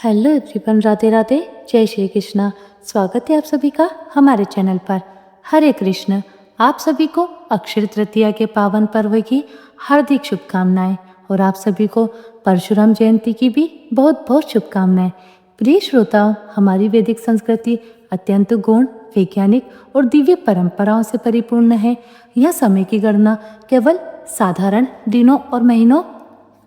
Hello everyone, Radhe Radhe, जय श्री कृष्णा। स्वागत है आप सभी का हमारे चैनल पर। हरे कृष्ण। आप सभी को अक्षय तृतीया के पावन पर्व की हार्दिक शुभकामनाएं और आप सभी को परशुराम जयंती की भी बहुत बहुत शुभकामनाएं। प्रिय श्रोताओं, हमारी वैदिक संस्कृति अत्यंत गौण, वैज्ञानिक और दिव्य परंपराओं से परिपूर्ण है। यह समय की गणना केवल साधारण दिनों और महीनों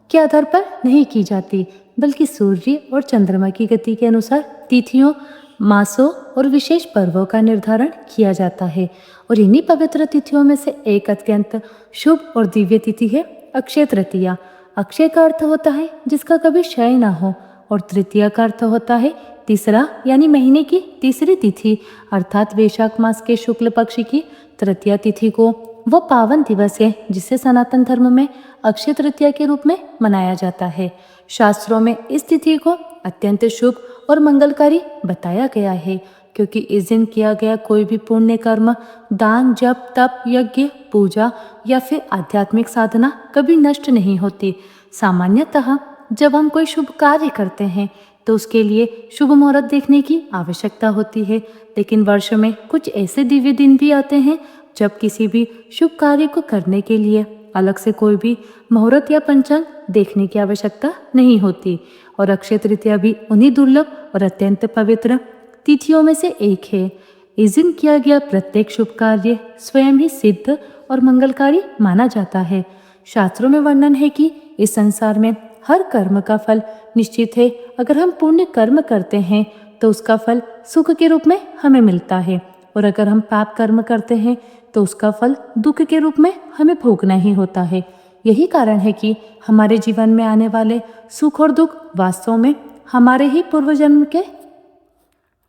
के आधार पर नहीं की जाती, बल्कि सूर्य और चंद्रमा की गति के अनुसार तिथियों, मासों और विशेष पर्वों का निर्धारण किया जाता है। और इन्हीं पवित्र तिथियों में से एक अत्यंत शुभ और दिव्य तिथि है अक्षय तृतीया। अक्षय का अर्थ होता है जिसका कभी क्षय ना हो, और तृतीया का अर्थ होता है तीसरा, यानी महीने की तीसरी तिथि, अर्थात वैशाख मास के शुक्ल पक्ष की तृतीया तिथि को वो पावन दिवस है जिसे सनातन धर्म में अक्षय तृतीया के रूप में मनाया जाता है। शास्त्रों में इस तिथि को अत्यंत शुभ और मंगलकारी बताया गया है, क्योंकि इस दिन किया गया कोई भी पुण्य कर्म, दान, जप, तप, यज्ञ, पूजा या फिर आध्यात्मिक साधना कभी नष्ट नहीं होती। सामान्यतः जब हम कोई शुभ कार्य करते हैं तो उसके लिए शुभ मुहूर्त देखने की आवश्यकता होती है, लेकिन वर्ष में कुछ ऐसे दिव्य दिन भी आते हैं जब किसी भी शुभ कार्य को करने के लिए अलग से कोई भी मुहूर्त या पंचांग देखने की आवश्यकता नहीं होती। और अक्षय तृतीया भी उन्हीं दुर्लभ और अत्यंत पवित्र तिथियों में से एक है। इस दिन किया गया प्रत्येक शुभ कार्य स्वयं ही सिद्ध और मंगलकारी माना जाता है। शास्त्रों में वर्णन है कि इस संसार में हर कर्म का फल निश्चित है। अगर हम पुण्य कर्म करते हैं तो उसका फल सुख के रूप में हमें मिलता है, और अगर हम पाप कर्म करते हैं तो उसका फल दुख के रूप में हमें भोगना ही होता है। यही कारण है कि हमारे जीवन में आने वाले सुख और दुख वास्तव में हमारे ही पूर्व जन्म के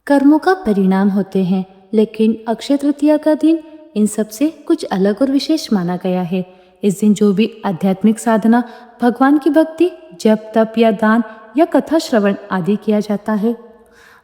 कर्मों का परिणाम होते हैं। लेकिन अक्षय तृतीया का दिन इन सब से कुछ अलग और विशेष माना गया है। इस दिन जो भी आध्यात्मिक साधना, भगवान की भक्ति, जप, तप या दान या कथा श्रवण आदि किया जाता है,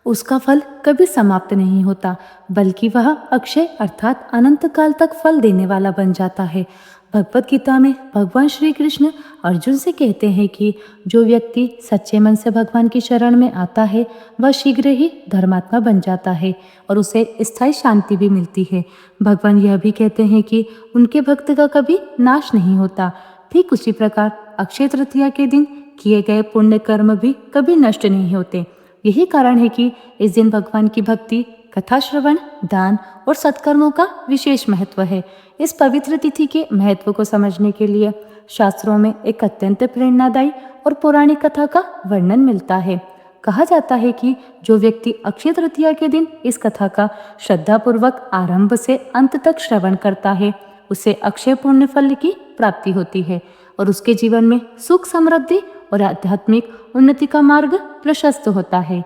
उसका फल कभी समाप्त नहीं होता, बल्कि वह अक्षय अर्थात अनंत काल तक फल देने वाला बन जाता है। भगवत गीता में भगवान श्री कृष्ण अर्जुन से कहते हैं कि जो व्यक्ति सच्चे मन से भगवान की शरण में आता है वह शीघ्र ही धर्मात्मा बन जाता है और उसे स्थायी शांति भी मिलती है। भगवान यह भी कहते हैं कि उनके भक्त का कभी नाश नहीं होता। ठीक उसी प्रकार अक्षय तृतीया के दिन किए गए पुण्य कर्म भी कभी नष्ट नहीं होते। यही कारण है कि इस दिन भगवान की भक्ति, कथा श्रवण, दान और सत्कर्मों का विशेष महत्व है। इस पवित्र तिथि के महत्व को समझने के लिए शास्त्रों में एक अत्यंत प्रेरणादायी और पौराणिक कथा का वर्णन मिलता है। कहा जाता है कि जो व्यक्ति अक्षय तृतीया के दिन इस कथा का श्रद्धापूर्वक आरंभ से अंत तक श्रवण करता है, उसे अक्षय पुण्य फल की प्राप्ति होती है और उसके जीवन में सुख, समृद्धि और आध्यात्मिक उन्नति का मार्ग प्रशस्त होता है।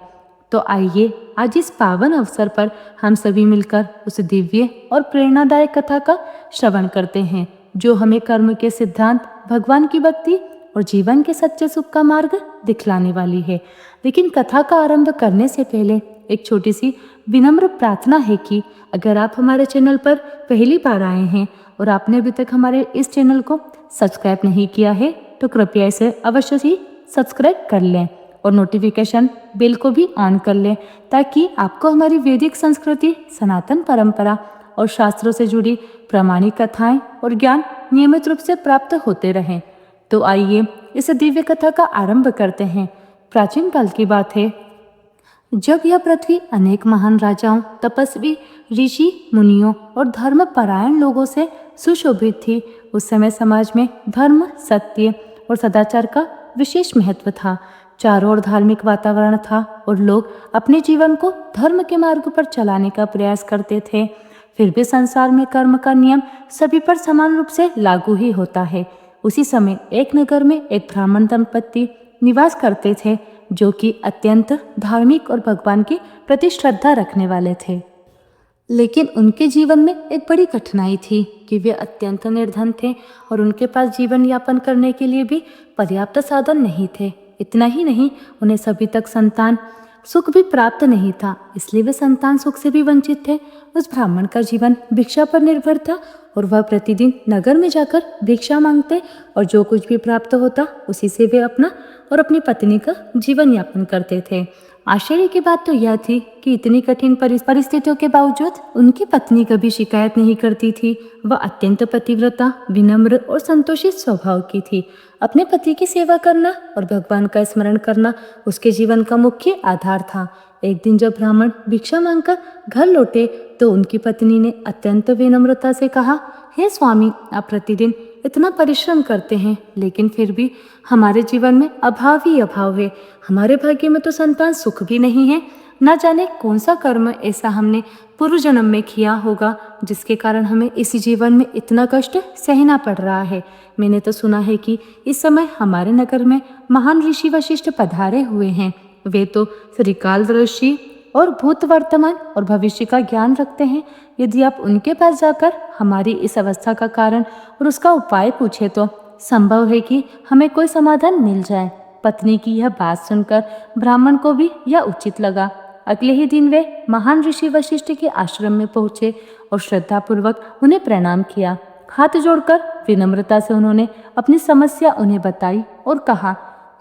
तो आइए आज इस पावन अवसर पर हम सभी मिलकर उस दिव्य और प्रेरणादायक कथा का श्रवण करते हैं, जो हमें कर्म के सिद्धांत, भगवान की भक्ति और जीवन के सच्चे सुख का मार्ग दिखलाने वाली है। लेकिन कथा का आरंभ करने से पहले एक छोटी सी विनम्र प्रार्थना है कि अगर आप हमारे चैनल पर पहली बार आए हैं और आपने अभी तक हमारे इस चैनल को सब्सक्राइब नहीं किया है तो कृपया इसे अवश्य ही सब्सक्राइब कर लें और नोटिफिकेशन बेल को भी ऑन कर लें, ताकि आपको हमारी वैदिक संस्कृति, सनातन परंपरा और शास्त्रों से जुड़ी प्रामाणिक कथाएं और ज्ञान नियमित रूप से प्राप्त होते रहें। तो आइए इस दिव्य कथा का आरंभ करते हैं। प्राचीन काल की बात है, जब यह पृथ्वी अनेक महान राजाओं, तपस्वी, ऋषि, मुनियों और धर्म परायण लोगों से सुशोभित थी। उस समय समाज में धर्म, सत्य और सदाचार का विशेष महत्व था। चारों ओर धार्मिक वातावरण था और लोग अपने जीवन को धर्म के मार्ग पर चलाने का प्रयास करते थे। फिर भी संसार में कर्म का नियम सभी पर समान रूप से लागू ही होता है। उसी समय एक नगर में एक ब्राह्मण दंपत्ति निवास करते थे, जो कि अत्यंत धार्मिक और भगवान की प्रति श्रद्धा रखने वाले थे। लेकिन उनके जीवन में एक बड़ी कठिनाई थी कि वे अत्यंत निर्धन थे और उनके पास जीवन यापन करने के लिए भी पर्याप्त साधन नहीं थे। इतना ही नहीं, उन्हें सभी तक संतान सुख भी प्राप्त नहीं था, इसलिए वे संतान सुख से भी वंचित थे। उस ब्राह्मण का जीवन भिक्षा पर निर्भर था और वह प्रतिदिन नगर में जाकर भिक्षा मांगते और जो कुछ भी प्राप्त होता उसी से वे अपना और अपनी पत्नी का जीवन यापन करते थे। आश्चर्य की बात तो यह थी कि इतनी कठिन परिस्थितियों के बावजूद उनकी पत्नी कभी शिकायत नहीं करती थी। वह अत्यंत पतिव्रता, विनम्र और संतोषी स्वभाव की थी। अपने पति की सेवा करना और भगवान का स्मरण करना उसके जीवन का मुख्य आधार था। एक दिन जब ब्राह्मण भिक्षा मांगकर घर लौटे तो उनकी पत्नी ने अत्यंत विनम्रता से कहा, हे स्वामी, आप प्रतिदिन इतना परिश्रम करते हैं, लेकिन फिर भी हमारे जीवन में अभाव ही अभाव है। हमारे भाग्य में तो संतान सुख भी नहीं है। न जाने कौन सा कर्म ऐसा हमने पूर्व जन्म में किया होगा जिसके कारण हमें इसी जीवन में इतना कष्ट सहना पड़ रहा है। मैंने तो सुना है कि इस समय हमारे नगर में महान ऋषि वशिष्ठ पधारे हुए हैं। वे तो त्रिकालदर्शी और भूत, वर्तमान और भविष्य का ज्ञान रखते हैं। यदि आप उनके पास जाकर हमारी इस अवस्था का कारण और उसका उपाय पूछे तो संभव है कि हमें कोई समाधान मिल जाए। पत्नी की यह बात सुनकर ब्राह्मण को भी यह उचित लगा। अगले ही दिन वे महान ऋषि वशिष्ठ के आश्रम में पहुंचे और श्रद्धापूर्वक उन्हें प्रणाम किया। हाथ जोड़कर विनम्रता से उन्होंने अपनी समस्या उन्हें बताई और कहा,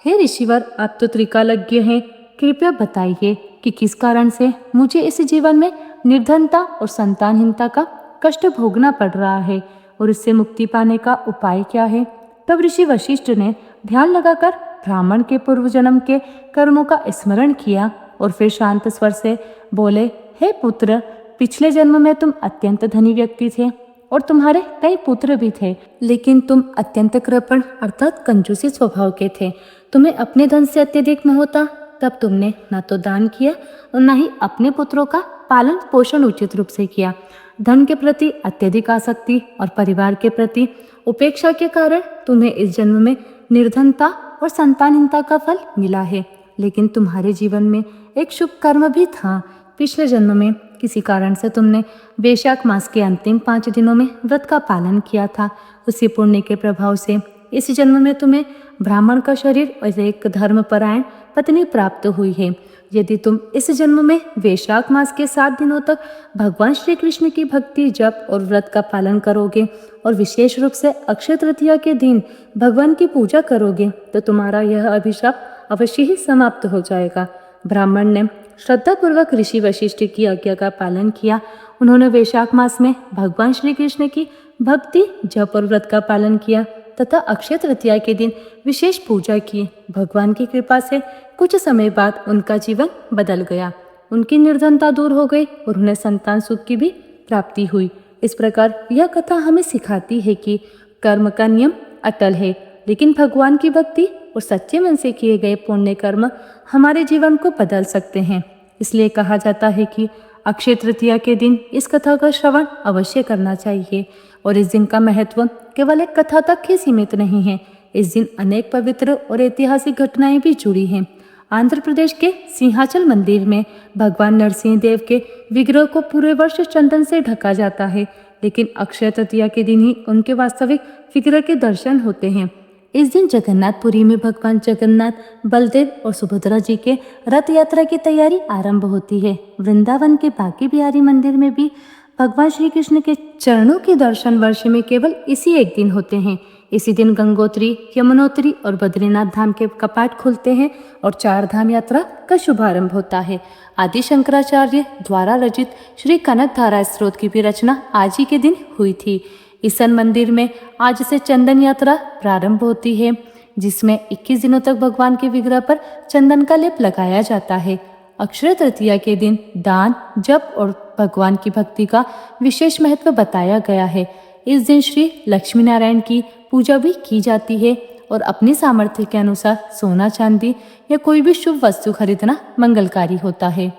हे ऋषिवर, आप तो त्रिकालज्ञ हैं, कृपया बताइए कि किस कारण से मुझे इस जीवन में निर्धनता और संतानहीनता का कष्ट भोगना पड़ रहा है और इससे मुक्ति पाने का उपाय क्या है। तब ऋषि वशिष्ठ ने ध्यान लगाकर ब्राह्मण के पूर्व जन्म के कर्मों का स्मरण किया और फिर शांत स्वर से बोले, हे पुत्र, पिछले जन्म में तुम अत्यंत धनी व्यक्ति थे और तुम्हारे कई पुत्र भी थे, लेकिन तुम अत्यंत कृपण अर्थात कंजूसी स्वभाव के थे। तुम्हें अपने धन से अत्यधिक मोह था। तब तुमने न तो दान किया और न ही अपने पुत्रों का पालन पोषण उचित रूप से किया। धन के प्रति अत्यधिक आसक्ति और परिवार के प्रति उपेक्षा के कारण तुम्हें इस जन्म में निर्धनता और संतानहीनता का फल मिला है। लेकिन तुम्हारे जीवन में एक शुभ कर्म भी था। पिछले जन्म में किसी कारण से तुमने वैशाख मास के अंतिम 5 दिनों में व्रत का पालन किया था। उसी पुण्य के प्रभाव से इस जन्म में तुम्हें ब्राह्मण का शरीर और एक धर्मपरायण पत्नी प्राप्त हुई है। यदि तुम इस जन्म में वैशाख मास के 7 दिनों तक भगवान श्री कृष्ण की भक्ति, जप और व्रत का पालन करोगे और विशेष रूप से अक्षय तृतीया के दिन भगवान की पूजा करोगे तो तुम्हारा यह अभिशाप अवश्य ही समाप्त हो जाएगा। ब्राह्मण ने श्रद्धापूर्वक ऋषि वशिष्ठ की आज्ञा का पालन किया। उन्होंने वैशाख मास में भगवान श्री कृष्ण की भक्ति, जप और व्रत का पालन किया तथा अक्षय तृतीया के दिन विशेष पूजा की। भगवान की कृपा से कुछ समय बाद उनका जीवन बदल गया। उनकी निर्धनता दूर हो गई और उन्हें संतान सुख की भी प्राप्ति हुई। इस प्रकार यह कथा हमें सिखाती है कि कर्म का नियम अटल है, लेकिन भगवान की भक्ति और सच्चे मन से किए गए पुण्य कर्म हमारे जीवन को बदल सकते हैं। इसलिए कहा जाता है कि अक्षय तृतीया के दिन इस कथा का श्रवण अवश्य करना चाहिए। और इस दिन का महत्व केवल एक कथा तक ही सीमित नहीं है। इस दिन अनेक पवित्र और ऐतिहासिक घटनाएं भी जुड़ी हैं। आंध्र प्रदेश के सिंहाचल मंदिर में भगवान नरसिंह देव के विग्रह को पूरे वर्ष चंदन से ढका जाता है, लेकिन अक्षय तृतीया के दिन ही उनके वास्तविक विग्रह के दर्शन होते हैं। इस दिन जगन्नाथपुरी में भगवान जगन्नाथ, बलदेव और सुभद्रा जी के रथ यात्रा की तैयारी आरंभ होती है। वृंदावन के बांके बिहारी मंदिर में भी भगवान श्री कृष्ण के चरणों के दर्शन वर्ष में केवल इसी एक दिन होते हैं। इसी दिन गंगोत्री, यमुनोत्री और बद्रीनाथ धाम के कपाट खुलते हैं और 4 धाम यात्रा का शुभारंभ होता है। आदि शंकराचार्य द्वारा रचित श्री कनक धारा स्त्रोत की भी रचना आज ही के दिन हुई थी। ईसन मंदिर में आज से चंदन यात्रा प्रारंभ होती है, जिसमें 21 दिनों तक भगवान के विग्रह पर चंदन का लेप लगाया जाता है। अक्षय तृतीया के दिन दान, जप और भगवान की भक्ति का विशेष महत्व बताया गया है। इस दिन श्री लक्ष्मी नारायण की पूजा भी की जाती है और अपनी सामर्थ्य के अनुसार सोना, चांदी या कोई भी शुभ वस्तु खरीदना मंगलकारी होता है।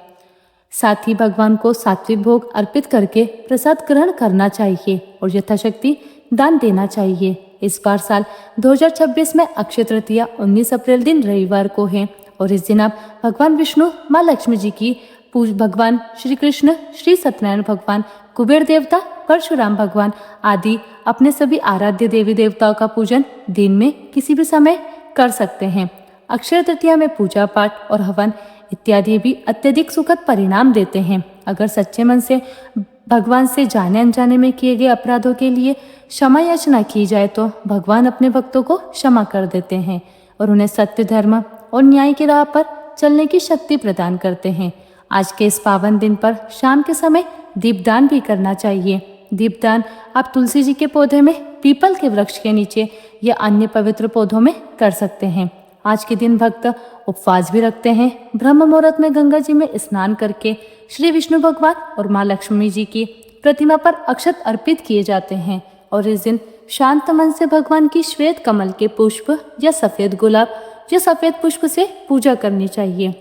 साथ ही भगवान को सात्विक भोग अर्पित करके प्रसाद ग्रहण करना चाहिए और यथाशक्ति दान देना चाहिए। इस बार साल 2026 में अक्षय तृतीया 19 अप्रैल दिन रविवार को है और इस दिन आप भगवान विष्णु, माँ लक्ष्मी जी की भगवान श्री कृष्ण, श्री सत्यनारायण भगवान, कुबेर देवता, परशुराम भगवान आदि अपने सभी आराध्य देवी देवताओं का पूजन दिन में किसी भी समय कर सकते हैं। अक्षय तृतीया में पूजा पाठ और हवन इत्यादि भी अत्यधिक सुखद परिणाम देते हैं। अगर सच्चे मन से भगवान से जाने अनजाने में किए गए अपराधों के लिए क्षमा याचना की जाए तो भगवान अपने भक्तों को क्षमा कर देते हैं और उन्हें सत्य, धर्म और न्याय की राह पर चलने की शक्ति प्रदान करते हैं। आज के इस पावन दिन पर शाम के समय दीपदान भी करना चाहिए। दीपदान आप तुलसी जी के पौधे में, पीपल के वृक्ष के नीचे या अन्य पवित्र पौधों में कर सकते हैं। आज के दिन भक्त उपवास भी रखते हैं। ब्रह्म मुहूर्त में गंगा जी में स्नान करके श्री विष्णु भगवान और माँ लक्ष्मी जी की प्रतिमा पर अक्षत अर्पित किए जाते हैं और इस दिन शांत मन से भगवान की श्वेत कमल के पुष्प या सफेद गुलाब या सफेद पुष्प से पूजा करनी चाहिए।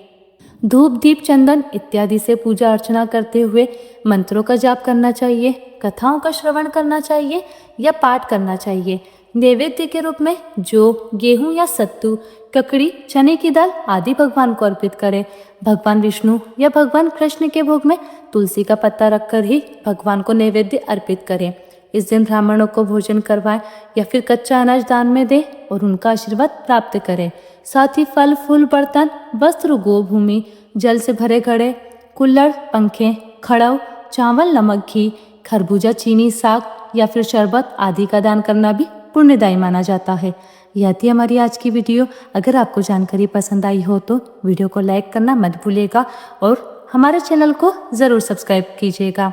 धूप, दीप, चंदन इत्यादि से पूजा अर्चना करते हुए मंत्रों का जाप करना चाहिए, कथाओं का श्रवण करना चाहिए या पाठ करना चाहिए। नैवेद्य के रूप में जौ, गेहूं या सत्तू, ककड़ी, चने की दाल आदि भगवान को अर्पित करें। भगवान विष्णु या भगवान कृष्ण के भोग में तुलसी का पत्ता रखकर ही भगवान को नैवेद्य अर्पित करें। इस दिन ब्राह्मणों को भोजन करवाएं या फिर कच्चा अनाज दान में दें और उनका आशीर्वाद प्राप्त करें। साथ ही फल, फूल, बर्तन, वस्त्र, गोभूमि, जल से भरे घड़े, कुल्हड़, पंखे, खड़ाऊ, चावल, नमक, घी, खरबूजा, चीनी, साग या फिर शरबत आदि का दान करना भी पुण्यदायी माना जाता है। यह थी हमारी आज की वीडियो। अगर आपको जानकारी पसंद आई हो तो वीडियो को लाइक करना मत भूलिएगा और हमारे चैनल को ज़रूर सब्सक्राइब कीजिएगा।